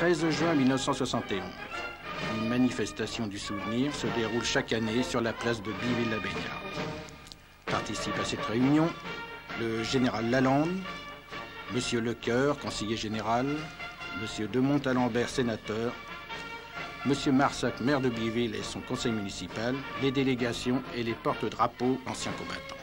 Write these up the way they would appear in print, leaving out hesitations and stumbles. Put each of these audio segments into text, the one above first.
13 juin 1971. Une manifestation du souvenir se déroule chaque année sur la place de Biville-la-Baignade. Participent à cette réunion le général Lalande, Monsieur Lecoeur, conseiller général, Monsieur de Montalembert, sénateur, Monsieur Marsac, maire de Biville et son conseil municipal, les délégations et les porte-drapeaux anciens combattants.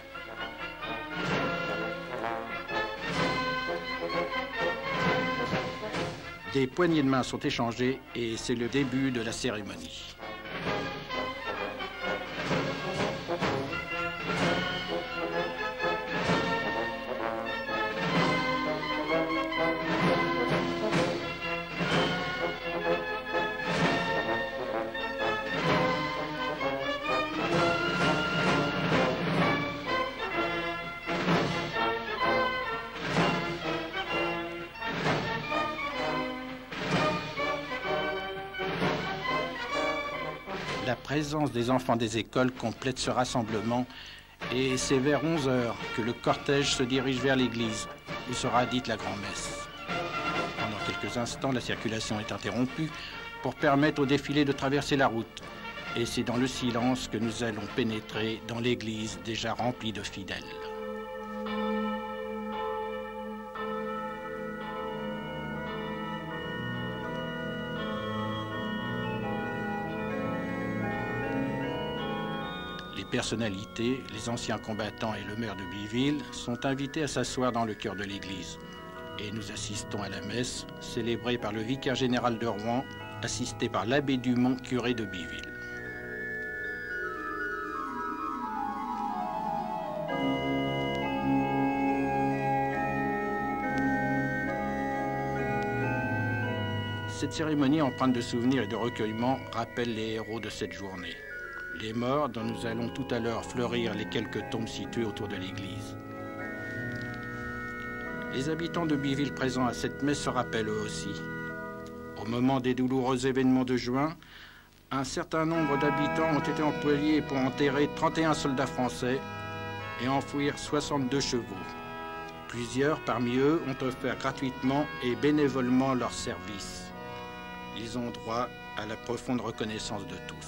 Des poignées de main sont échangées et c'est le début de la cérémonie. La présence des enfants des écoles complète ce rassemblement et c'est vers 11 h que le cortège se dirige vers l'église où sera dite la grand-messe. Pendant quelques instants, la circulation est interrompue pour permettre au défilé de traverser la route. Et c'est dans le silence que nous allons pénétrer dans l'église déjà remplie de fidèles. Les personnalités, les anciens combattants et le maire de Biville sont invités à s'asseoir dans le cœur de l'église. Et nous assistons à la messe, célébrée par le vicaire général de Rouen, assisté par l'abbé Dumont, curé de Biville. Cette cérémonie empreinte de souvenirs et de recueillement rappelle les héros de cette journée. Les morts dont nous allons tout à l'heure fleurir les quelques tombes situées autour de l'église. Les habitants de Biville présents à cette messe se rappellent eux aussi. Au moment des douloureux événements de juin, un certain nombre d'habitants ont été employés pour enterrer 31 soldats français et enfouir 62 chevaux. Plusieurs parmi eux ont offert gratuitement et bénévolement leur service. Ils ont droit à la profonde reconnaissance de tous.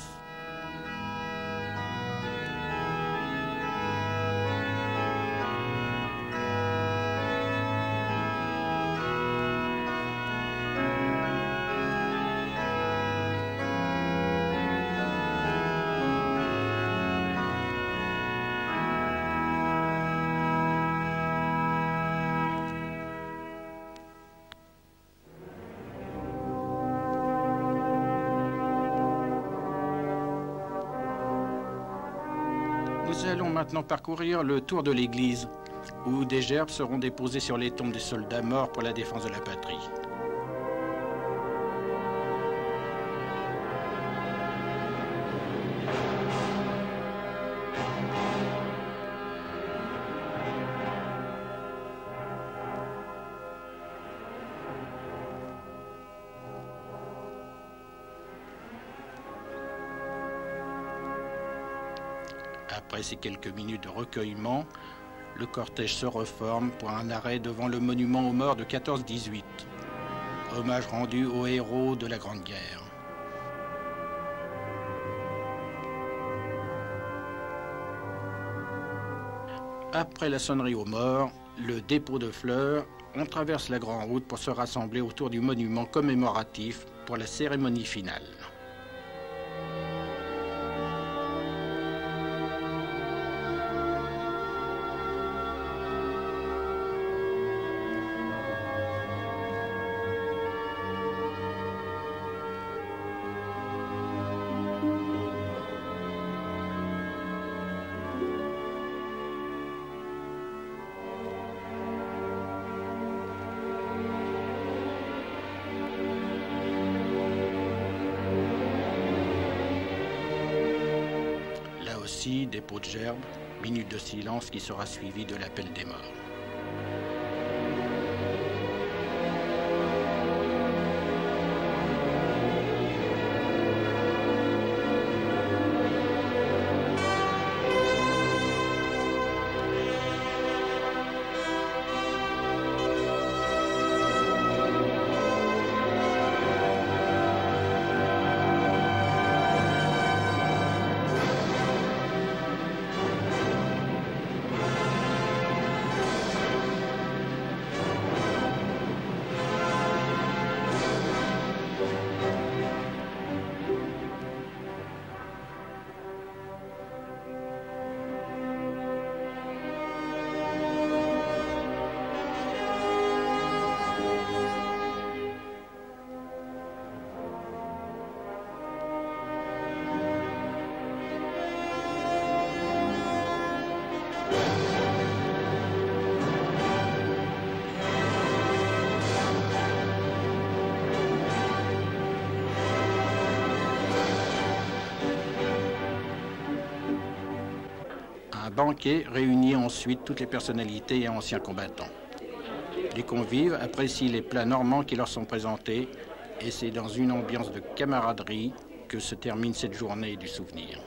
Nous allons maintenant parcourir le tour de l'église, où des gerbes seront déposées sur les tombes des soldats morts pour la défense de la patrie. Après ces quelques minutes de recueillement, le cortège se reforme pour un arrêt devant le monument aux morts de 14-18. Hommage rendu aux héros de la Grande Guerre. Après la sonnerie aux morts, le dépôt de fleurs, on traverse la grande route pour se rassembler autour du monument commémoratif pour la cérémonie finale. Dépôt de gerbes, minute de silence qui sera suivie de l'appel des morts. banquet réunit ensuite toutes les personnalités et anciens combattants. Les convives apprécient les plats normands qui leur sont présentés et c'est dans une ambiance de camaraderie que se termine cette journée du souvenir.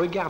Regardez